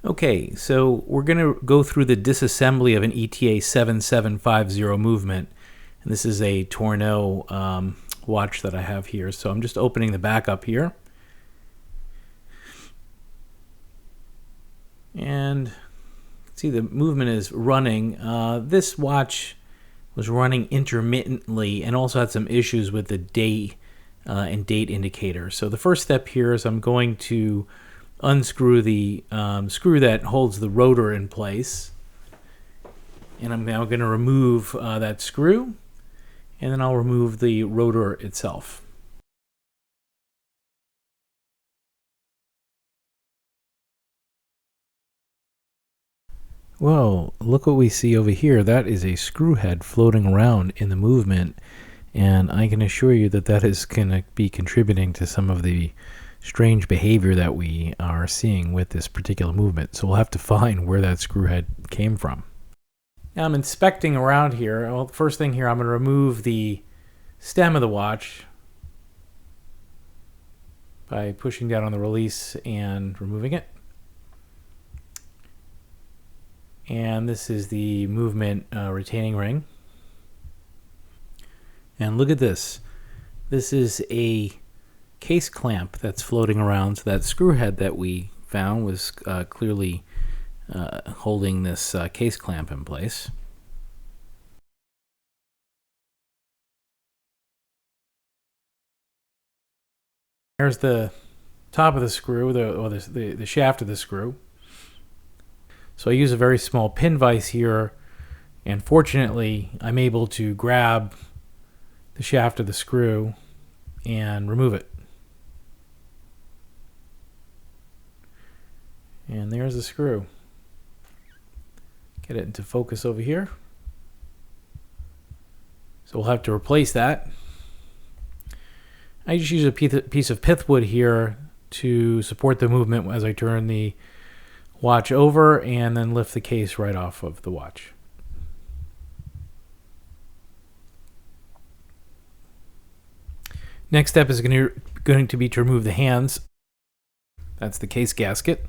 Okay, so we're going to go through the disassembly of an ETA 7750 movement. And this is a Tourneau watch that I have here. So I'm just opening the back up here. And see, the movement is running. This watch was running intermittently and also had some issues with the day and date indicator. So the first step here is I'm going to unscrew the screw that holds the rotor in place, and I'm now going to remove that screw, and then I'll remove the rotor itself. Well, look what we see over here. That is a screw head floating around in the movement, and I can assure you that that is going to be contributing to some of the strange behavior that we are seeing with this particular movement. So we'll have to find where that screw head came from. Now I'm inspecting around here. Well, the first thing here, I'm going to remove the stem of the watch by pushing down on the release and removing it. And this is the movement retaining ring. And look at this. This is a case clamp that's floating around. So that screw head that we found was clearly holding this case clamp in place. There's the top of the screw, the shaft of the screw. So I use a very small pin vise here, and fortunately I'm able to grab the shaft of the screw and remove it. And there's the screw. Get it into focus over here. So we'll have to replace that. I just use a piece of pithwood here to support the movement as I turn the watch over and then lift the case right off of the watch. Next step is going to be to remove the hands. That's the case gasket.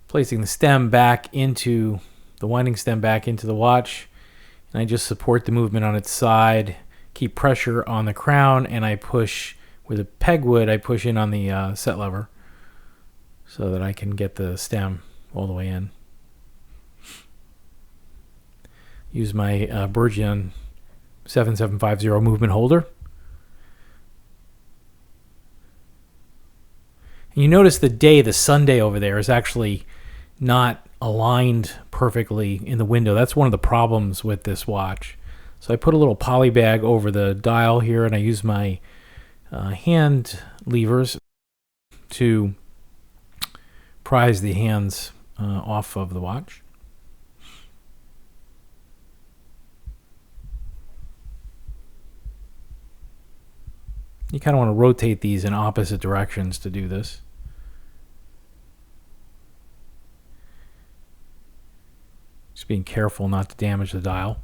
Placing the stem back into the winding stem back into the watch, and I just support the movement on its side, keep pressure on the crown, and I push with a pegwood. I push in on the set lever so that I can get the stem all the way in. Use my Bergion 7750 movement holder. And you notice the Sunday over there is actually not aligned perfectly in the window. That's one of the problems with this watch. So I put a little poly bag over the dial here, and I use my hand levers to prise the hands off of the watch. You kind of want to rotate these in opposite directions to do this. Just being careful not to damage the dial.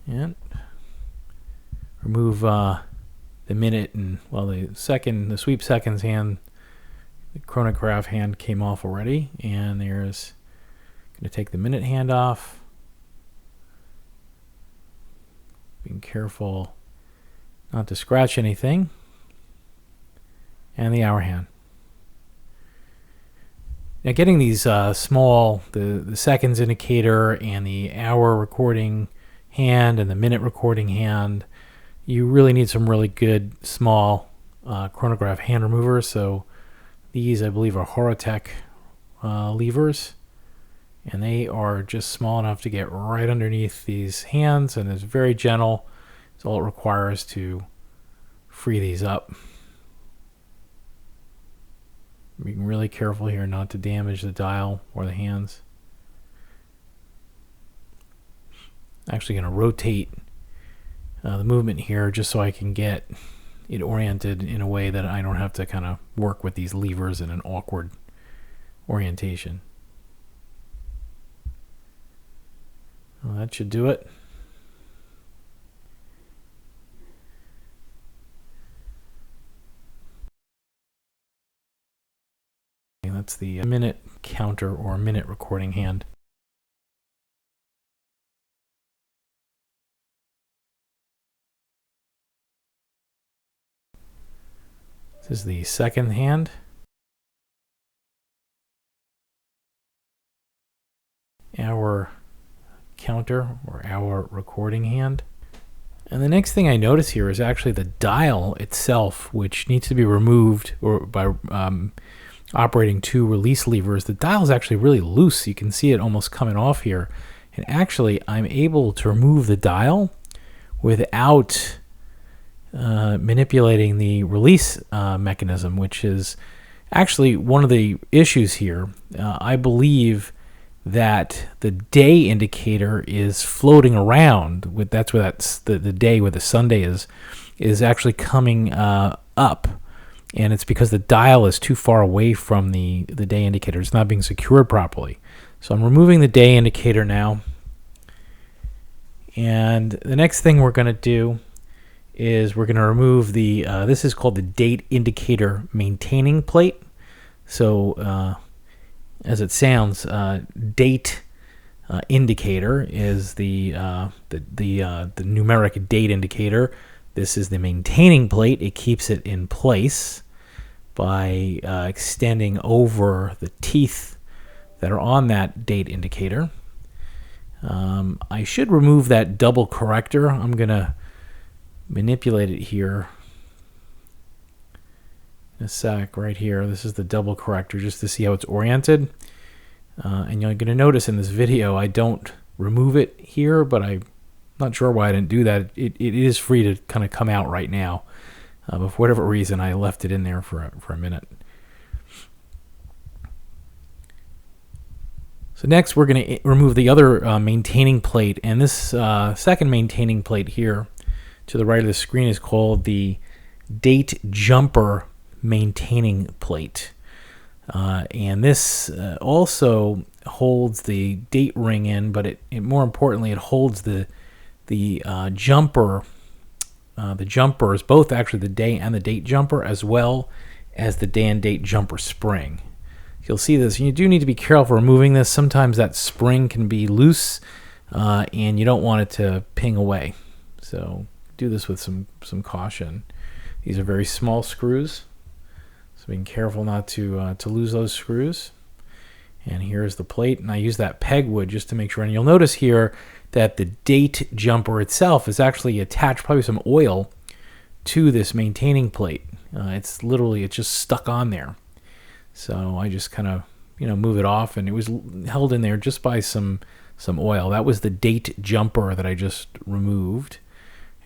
And remove the minute and, well, the sweep seconds hand, the chronograph hand came off already, and there's going to take the minute hand off. Being careful not to scratch anything. And the hour hand. Now getting these small, the seconds indicator and the hour recording hand and the minute recording hand, you really need some really good small chronograph hand removers. So these, I believe, are Horotech levers, and they are just small enough to get right underneath these hands, and it's very gentle. It's all it requires to free these up. Being really careful here not to damage the dial or the hands. Actually going to rotate the movement here just so I can get it oriented in a way that I don't have to kind of work with these levers in an awkward orientation. Well, That should do it. That's the minute counter or minute recording hand. This is the second hand. Hour counter or hour recording hand. And the next thing I notice here is actually the dial itself, which needs to be removed or by operating two release levers. The dial is actually really loose. You can see it almost coming off here. And actually, I'm able to remove the dial without manipulating the release mechanism, which is actually one of the issues here. I believe that the day indicator is floating around. That's where the day where the Sunday is actually coming up, and it's because the dial is too far away from the day indicator. It's not being secured properly. So I'm removing the day indicator now, and the next thing we're going to do is we're going to remove the this is called the date indicator maintaining plate. So as it sounds, date indicator is the numeric date indicator. This is the maintaining plate. It keeps it in place by extending over the teeth that are on that date indicator. I should remove that double corrector. I'm going to manipulate it here in a sec. Right here, this is the double corrector, just to see how it's oriented. And you're going to notice in this video I don't remove it here, but I'm not sure why I didn't do that. It is free to kind of come out right now, but for whatever reason I left it in there for a minute. So next we're going to remove the other maintaining plate, and this second maintaining plate here to the right of the screen is called the date jumper maintaining plate. And this also holds the date ring in, but it more importantly, it holds the jumper, the jumpers, both actually the day and the date jumper, as well as the day and date jumper spring. You'll see this. You do need to be careful removing this. Sometimes that spring can be loose, and you don't want it to ping away. So do this with some caution. These are very small screws, so being careful not to lose those screws. And here's the plate, and I use that pegwood just to make sure. And you'll notice here that the date jumper itself is actually attached, probably some oil, to this maintaining plate. It's just stuck on there. So I just kind of move it off, and it was held in there just by some oil. That was the date jumper that I just removed.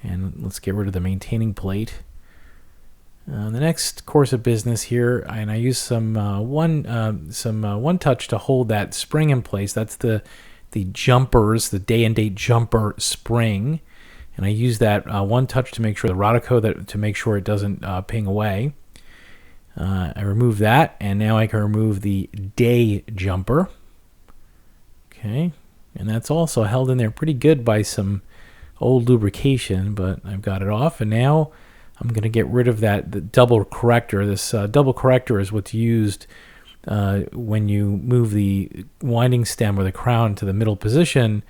And let's get rid of the maintaining plate. The next course of business here, and I use some one touch to hold that spring in place. That's the jumpers, the day and date jumper spring, and I use that one touch to make sure the Rotor to make sure it doesn't ping away. I remove that, and now I can remove the day jumper. Okay, and that's also held in there pretty good by some old lubrication, but I've got it off, and now I'm going to get rid of the double corrector. This double corrector is what's used when you move the winding stem or the crown to the middle position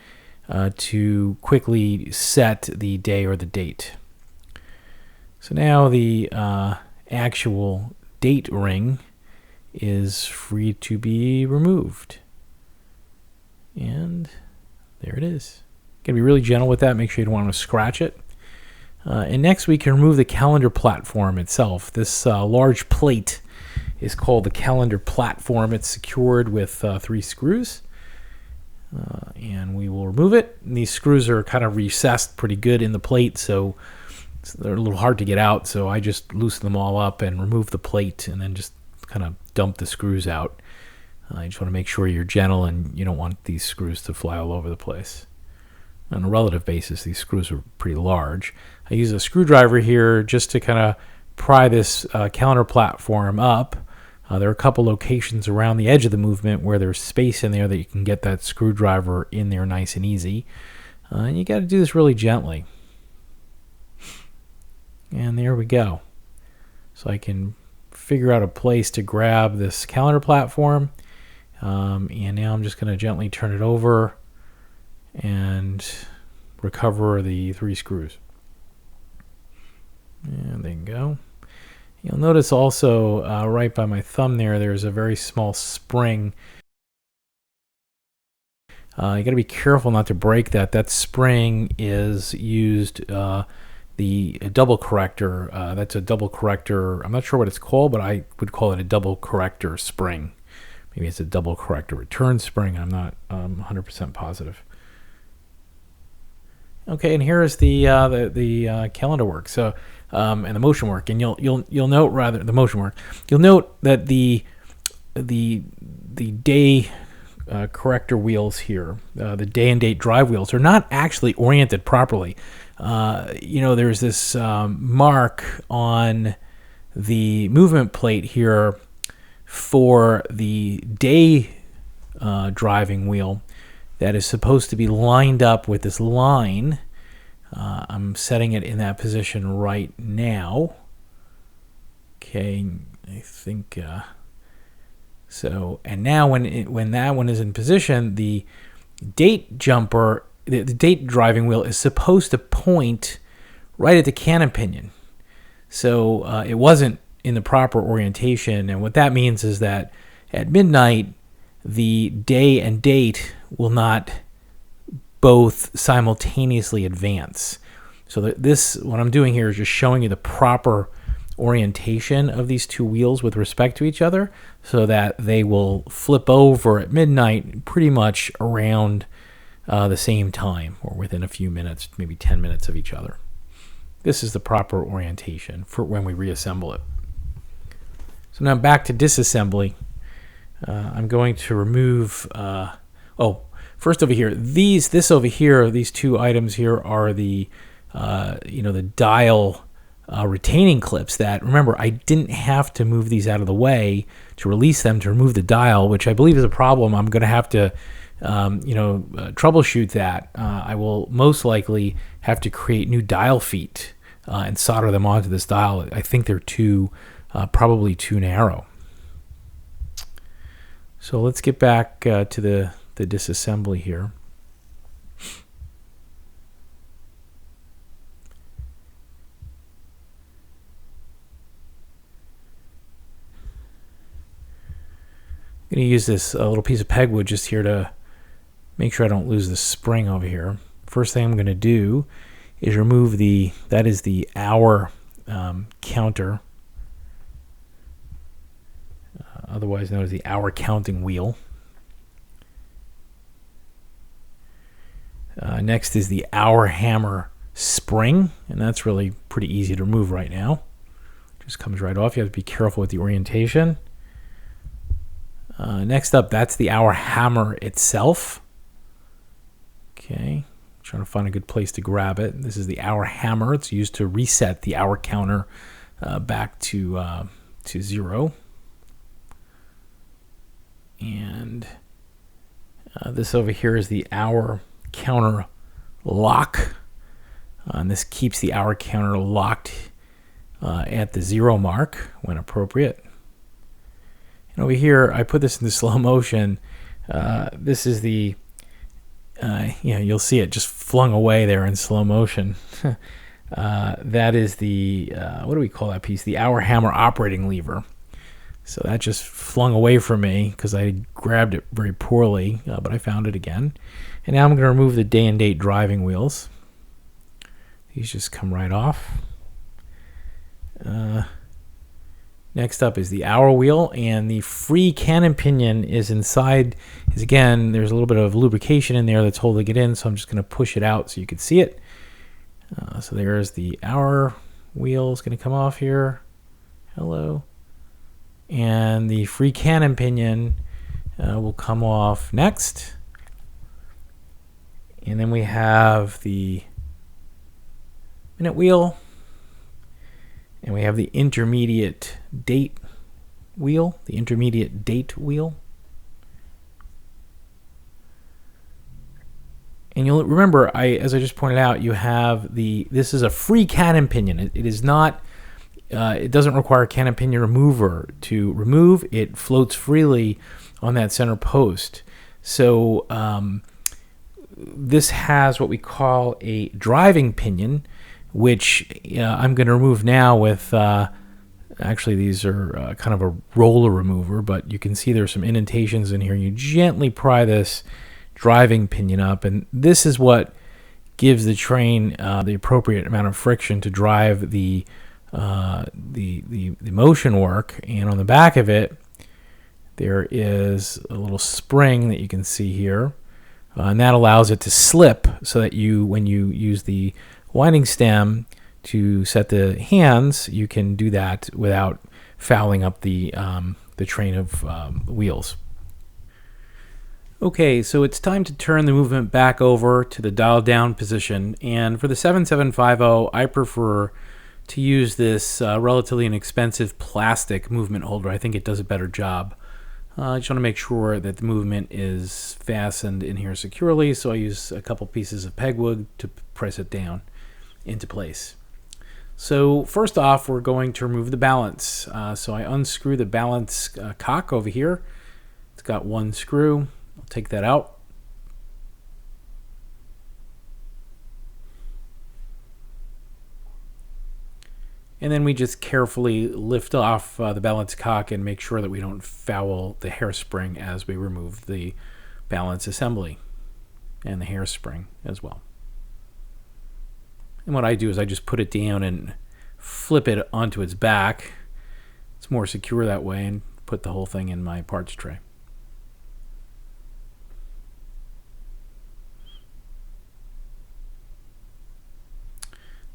to quickly set the day or the date. So now the actual date ring is free to be removed. And there it is. Going to be really gentle with that. Make sure you don't want to scratch it. And next we can remove the calendar platform itself. This large plate is called the calendar platform. It's secured with 3 screws. And we will remove it. And these screws are kind of recessed pretty good in the plate, so they're a little hard to get out. So I just loosen them all up and remove the plate, and then just kind of dump the screws out. You just want to make sure you're gentle, and you don't want these screws to fly all over the place. On a relative basis, these screws are pretty large. I use a screwdriver here just to kind of pry this calendar platform up. There are a couple locations around the edge of the movement where there's space in there that you can get that screwdriver in there nice and easy. And you got to do this really gently. And there we go. So I can figure out a place to grab this calendar platform. And now I'm just going to gently turn it over and recover the 3 screws. And there you go. You'll notice also right by my thumb there's a very small spring. You got to be careful not to break that. That spring is used, the double corrector. That's a double corrector. I'm not sure what it's called, but I would call it a double corrector spring. Maybe it's a double corrector return spring. I'm not 100% positive. Okay, and here is the calendar work. So and the motion work, and you'll note rather the motion work. You'll note that the day corrector wheels here, the day and date drive wheels, are not actually oriented properly. There's this mark on the movement plate here for the day driving wheel that is supposed to be lined up with this line. I'm setting it in that position right now. Okay, I think so. And now when that one is in position, the date jumper, the date driving wheel is supposed to point right at the cannon pinion. So it wasn't in the proper orientation, and what that means is that at midnight, the day and date will not both simultaneously advance. So what I'm doing here is just showing you the proper orientation of these 2 wheels with respect to each other, so that they will flip over at midnight pretty much around the same time, or within a few minutes, maybe 10 minutes of each other. This is the proper orientation for when we reassemble it. So now back to disassembly. I'm going to remove, first over here, these 2 items here are the dial retaining clips that, remember, I didn't have to move these out of the way to release them to remove the dial, which I believe is a problem. I'm going to have to, troubleshoot that. I will most likely have to create new dial feet and solder them onto this dial. I think they're probably too narrow. So let's get back to the disassembly here. I'm going to use this little piece of pegwood just here to make sure I don't lose the spring over here. First thing I'm going to do is remove that is the hour counter, otherwise known as the hour counting wheel. Next is the hour hammer spring, and that's really pretty easy to remove right now. Just comes right off. You have to be careful with the orientation. Next up, that's the hour hammer itself. Okay, trying to find a good place to grab it. This is the hour hammer. It's used to reset the hour counter back to 0. And this over here is the hour counter lock. And this keeps the hour counter locked at the 0 mark when appropriate. And over here, I put this into slow motion. This is the, you'll see it just flung away there in slow motion. That is the, what do we call that piece? The hour hammer operating lever. So that just flung away from me because I grabbed it very poorly, but I found it again. And now I'm going to remove the day and date driving wheels. These just come right off. Next up is the hour wheel, and the free cannon pinion is inside. Again, there's a little bit of lubrication in there that's holding it in, so I'm just going to push it out so you can see it. So there's the hour wheel is going to come off here. Hello. And the free cannon pinion will come off next. And then we have the minute wheel. And we have the intermediate date wheel, And you'll remember, as I just pointed out, you have this is a free cannon pinion. It is not, it doesn't require a cannon pinion remover to remove. It floats freely on that center post. So this has what we call a driving pinion, which I'm going to remove now with, actually these are kind of a roller remover, but you can see there's some indentations in here. You gently pry this driving pinion up, and this is what gives the train the appropriate amount of friction to drive the motion work. And on the back of it, there is a little spring that you can see here, and that allows it to slip so that when you use the winding stem to set the hands, you can do that without fouling up the train of wheels. Okay, so it's time to turn the movement back over to the dial down position, and for the 7750, I prefer to use this relatively inexpensive plastic movement holder. I think it does a better job. I just want to make sure that the movement is fastened in here securely, so I use a couple pieces of pegwood to press it down into place. So first off, we're going to remove the balance. So I unscrew the balance cock over here. It's got one screw. I'll take that out. And then we just carefully lift off the balance cock and make sure that we don't foul the hairspring as we remove the balance assembly and the hairspring as well. And what I do is I just put it down and flip it onto its back. It's more secure that way, and put the whole thing in my parts tray.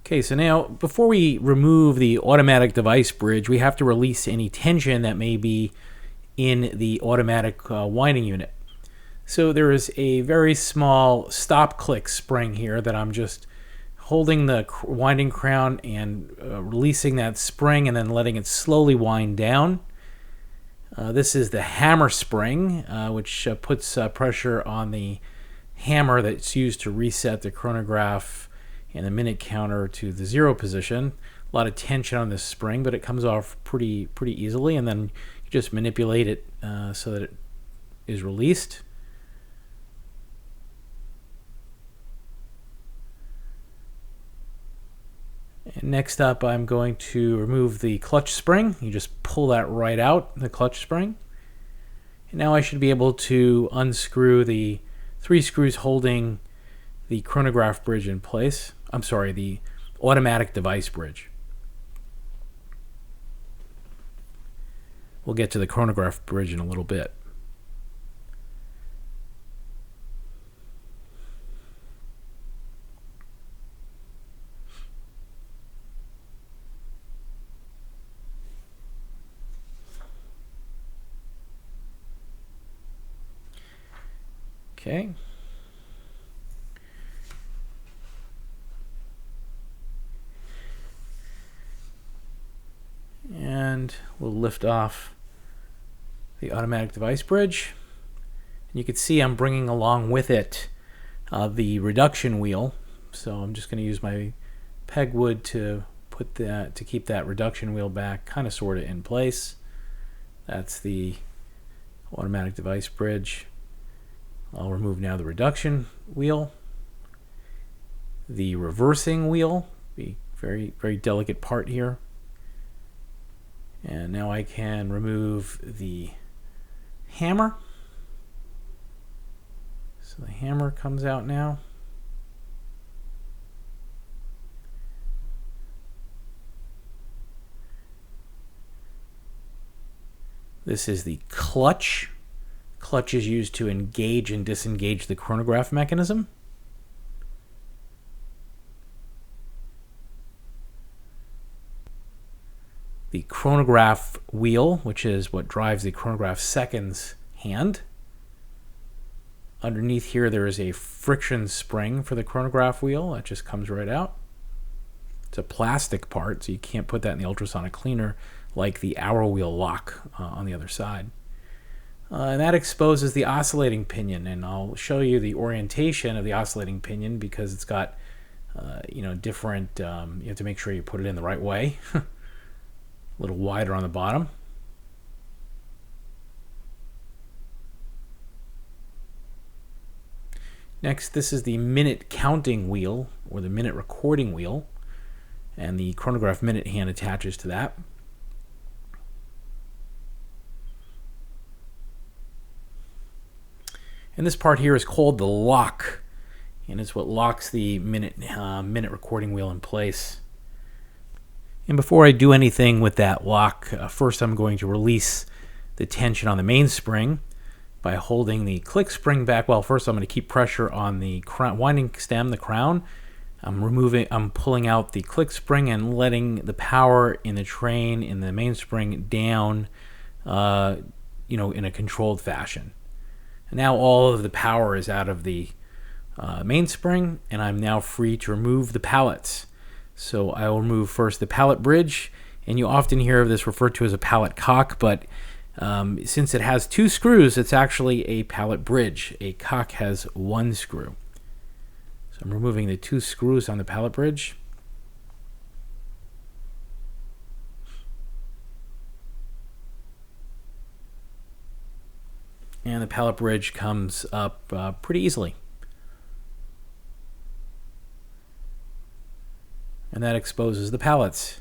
Okay, so now before we remove the automatic device bridge, we have to release any tension that may be in the automatic winding unit. So there is a very small stop click spring here that I'm just holding the winding crown and releasing that spring and then letting it slowly wind down. This is the hammer spring, which puts pressure on the hammer that's used to reset the chronograph and the minute counter to the 0 position. A lot of tension on this spring, but it comes off pretty easily, and then you just manipulate it so that it is released. And next up, I'm going to remove the clutch spring. You just pull that right out, the clutch spring. And now I should be able to unscrew the 3 screws holding the chronograph bridge in place. I'm sorry, the automatic device bridge. We'll get to the chronograph bridge in a little bit. Okay. And we'll lift off the automatic device bridge. And you can see I'm bringing along with it the reduction wheel. So I'm just going to use my pegwood to keep that reduction wheel back, kind of sort of in place. That's the automatic device bridge. I'll remove now the reduction wheel. The reversing wheel, the very delicate part here. And now I can remove the hammer. So the hammer comes out now. This is the clutch. Clutch is used to engage and disengage the chronograph mechanism. The chronograph wheel, which is what drives the chronograph seconds hand. Underneath here there is a friction spring for the chronograph wheel that just comes right out. It's a plastic part, so you can't put that in the ultrasonic cleaner like the hour wheel lock on the other side. And that exposes the oscillating pinion, and I'll show you the orientation of the oscillating pinion because it's got different, you have to make sure you put it in the right way. A little wider on the bottom. Next, this is the minute counting wheel, or the minute recording wheel, and the chronograph minute hand attaches to that. And this part here is called the lock, and it's what locks the minute recording wheel in place. And before I do anything with that lock, first I'm going to release the tension on the mainspring by holding the click spring back. Well, first I'm going to keep pressure on the winding stem, the crown. I'm pulling out the click spring and letting the power in the train in the mainspring down, in a controlled fashion. And now all of the power is out of the mainspring, and I'm now free to remove the pallets. So I will remove first the pallet bridge, and you often hear of this referred to as a pallet cock, but since it has 2 screws, it's actually a pallet bridge. A cock has 1 screw. So I'm removing the 2 screws on the pallet bridge. And the pallet bridge comes up pretty easily. And that exposes the pallets.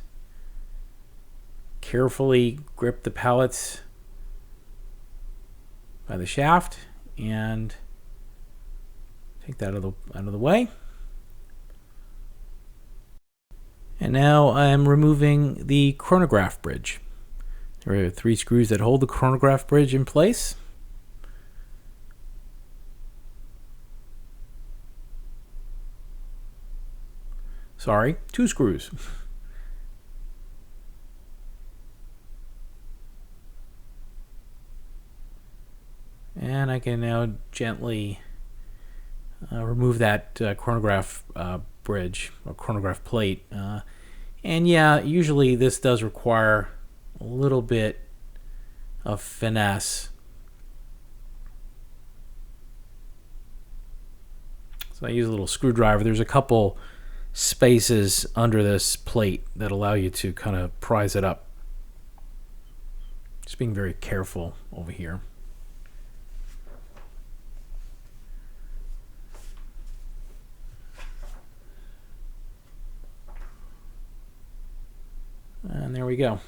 Carefully grip the pallets by the shaft and take that out of the way. And now I'm removing the chronograph bridge. There are 3 screws that hold the chronograph bridge in place. Sorry, 2 screws. And I can now gently remove that chronograph bridge or chronograph plate. And yeah, usually this does require a little bit of finesse. So I use a little screwdriver. There's a couple spaces under this plate that allow you to kind of prise it up. Just being very careful over here. And there we go.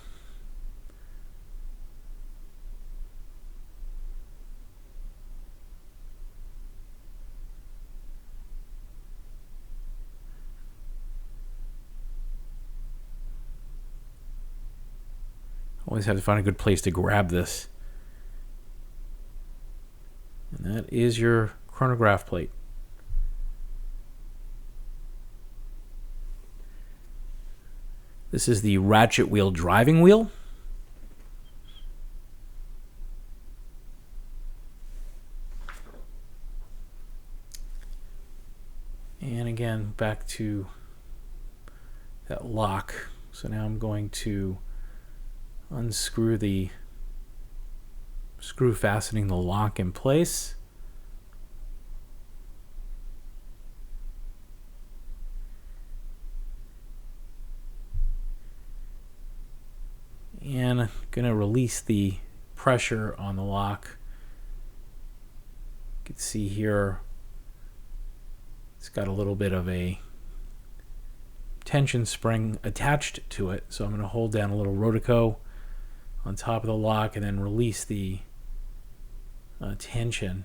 Always have to find a good place to grab this. And that is your chronograph plate. This is the ratchet wheel driving wheel. And again, back to that lock. So now I'm going to unscrew the screw fastening the lock in place. And I'm going to release the pressure on the lock. You can see here it's got a little bit of a tension spring attached to it. So I'm going to hold down a little rotico on top of the lock and then release the tension.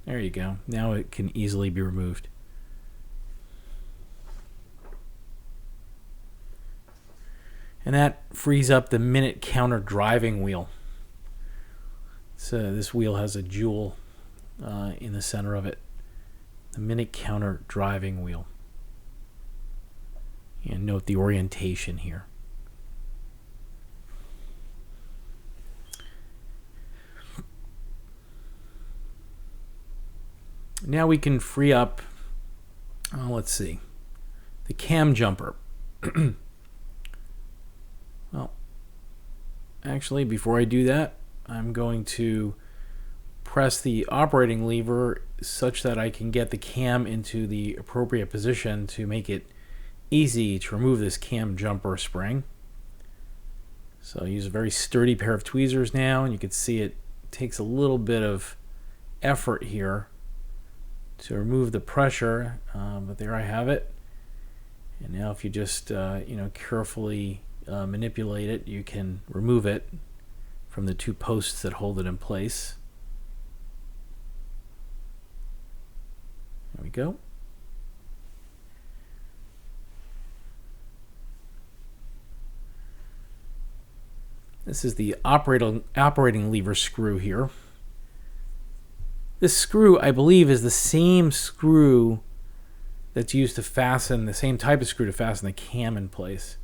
There you go. Now it can easily be removed. And that frees up the minute counter driving wheel. So this wheel has a jewel in the center of it. The minute counter driving wheel. And note the orientation here. Now we can free up, let's see, the cam jumper. Actually, before I do that, I'm going to press the operating lever such that I can get the cam into the appropriate position to make it easy to remove this cam jumper spring. So I use a very sturdy pair of tweezers now, and you can see it takes a little bit of effort here to remove the pressure, but there I have it. And now if you just carefully manipulate it, you can remove it from the two posts that hold it in place. There we go. This is the operating lever screw here. This screw, I believe, is the same screw that's used to fasten, the same type of screw to fasten the cam in place.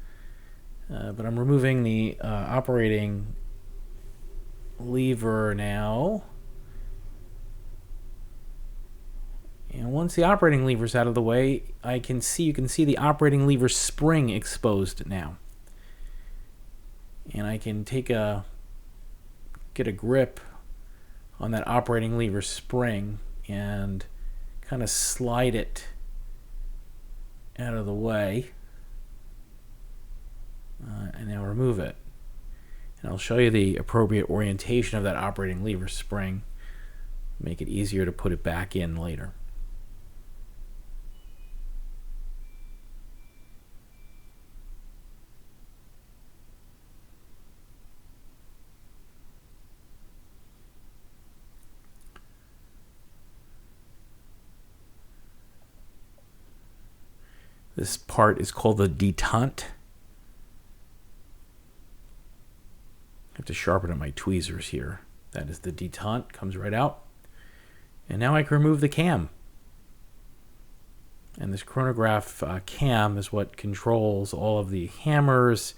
But I'm removing the operating lever now. And once the operating lever is out of the way, you can see the operating lever spring exposed now. And I can get a grip on that operating lever spring and kind of slide it out of the way, and now remove it. And I'll show you the appropriate orientation of that operating lever spring, make it easier to put it back in later. This part is called the detente. I have to sharpen up my tweezers here. That is the detente, comes right out. And now I can remove the cam. And this chronograph cam is what controls all of the hammers,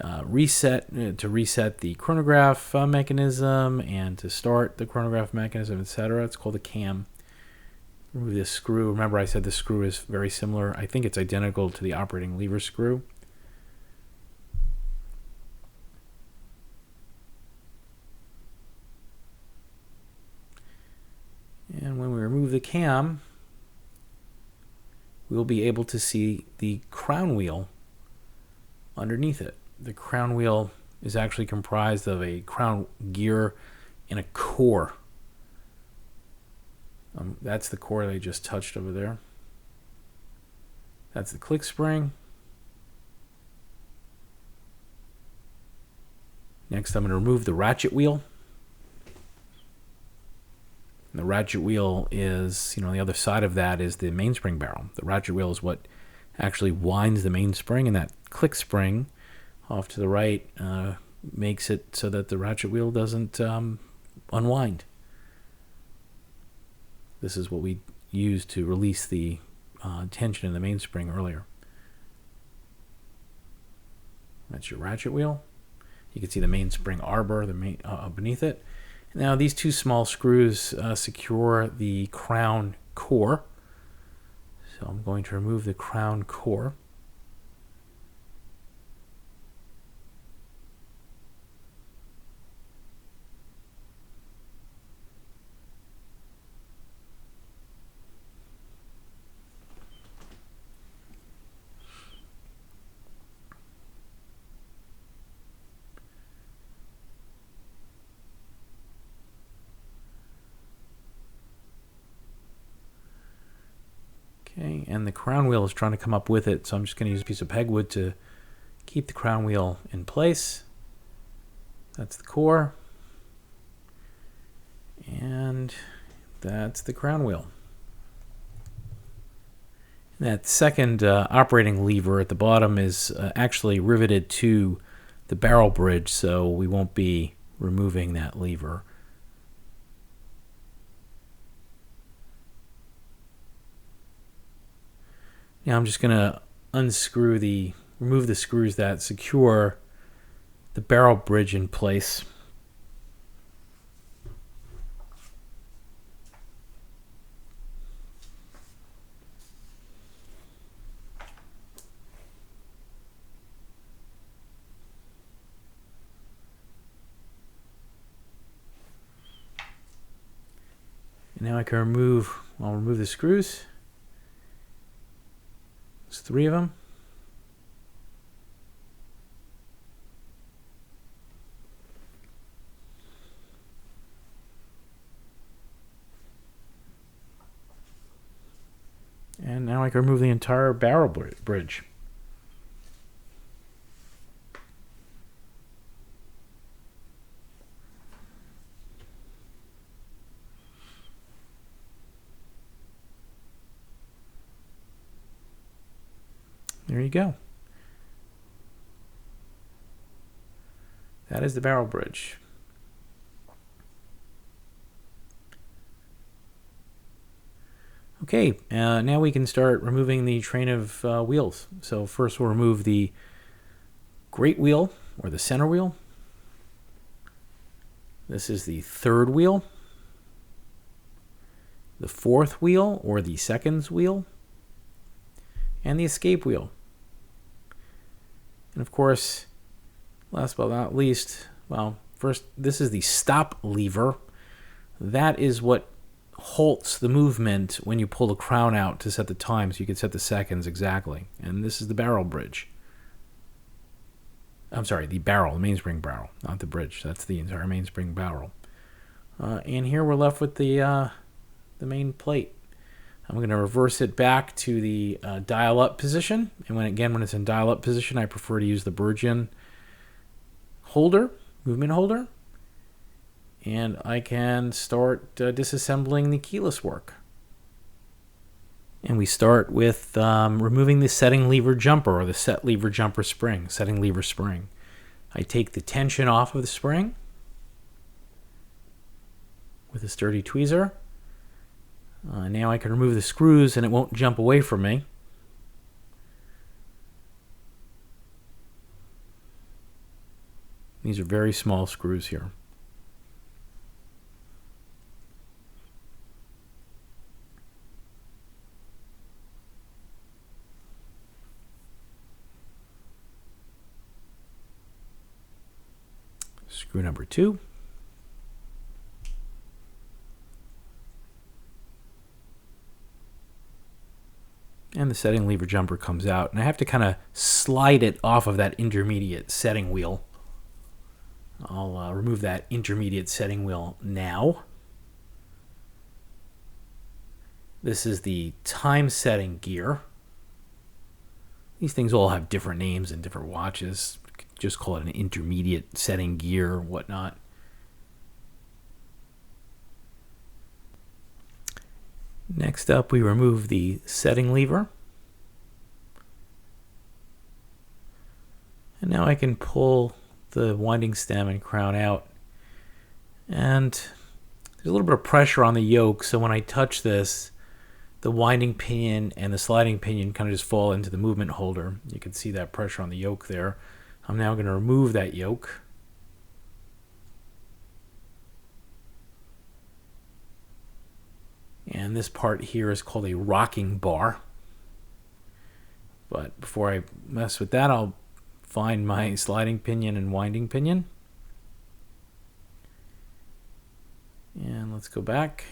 to reset the chronograph mechanism, and to start the chronograph mechanism, etc. It's called a cam. Remove this screw. Remember I said the screw is very similar. I think it's identical to the operating lever screw. And when we remove the cam, we'll be able to see the crown wheel underneath it. The crown wheel is actually comprised of a crown gear and a core. That's the core that I just touched over there. That's the click spring. Next, I'm going to remove the ratchet wheel. And the ratchet wheel is, the other side of that is the mainspring barrel. The ratchet wheel is what actually winds the mainspring, and that click spring off to the right makes it so that the ratchet wheel doesn't unwind. This is what we used to release the tension in the mainspring earlier. That's your ratchet wheel. You can see the mainspring arbor beneath it. Now these two small screws secure the crown core. So I'm going to remove the crown core. Okay, and the crown wheel is trying to come up with it, so I'm just going to use a piece of pegwood to keep the crown wheel in place. That's the core. And that's the crown wheel. That second operating lever at the bottom is actually riveted to the barrel bridge, so we won't be removing that lever. Now I'm just going to remove the screws that secure the barrel bridge in place. And now I can I'll remove the screws. There's 3 of them. And now I can remove the entire barrel bridge. There you go. That is the barrel bridge. Okay, now we can start removing the train of wheels. So first we'll remove the great wheel, or the center wheel. This is the 3rd wheel, the 4th wheel, or the seconds wheel, and the escape wheel. And of course, last but not least, well, first, this is the stop lever. That is what halts the movement when you pull the crown out to set the time, so you can set the seconds exactly. And this is the barrel bridge. I'm sorry, the barrel, the mainspring barrel, not the bridge. That's the entire mainspring barrel. And here we're left with the main plate. I'm going to reverse it back to the dial-up position. And when it's in dial-up position, I prefer to use the Bergen holder, movement holder. And I can start disassembling the keyless work. And we start with removing the setting lever jumper, or the set lever jumper spring, setting lever spring. I take the tension off of the spring with a sturdy tweezer. Now I can remove the screws and it won't jump away from me. These are very small screws here. Screw number 2. And the setting lever jumper comes out, and I have to kind of slide it off of that intermediate setting wheel. I'll remove that intermediate setting wheel now. This is the time setting gear. These things all have different names and different watches. Just call it an intermediate setting gear or whatnot. Next up, we remove the setting lever. And now I can pull the winding stem and crown out. And there's a little bit of pressure on the yoke, so when I touch this, the winding pinion and the sliding pinion kind of just fall into the movement holder. You can see that pressure on the yoke there. I'm now going to remove that yoke. And this part here is called a rocking bar. But before I mess with that, I'll find my sliding pinion and winding pinion. And let's go back,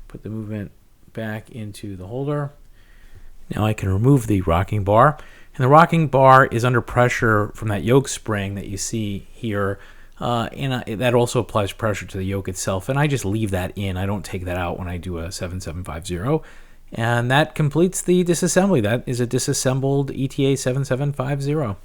put the movement back into the holder. Now I can remove the rocking bar. And the rocking bar is under pressure from that yoke spring that you see here. That also applies pressure to the yoke itself. And I just leave that in. I don't take that out when I do a 7750. And that completes the disassembly. That is a disassembled ETA 7750.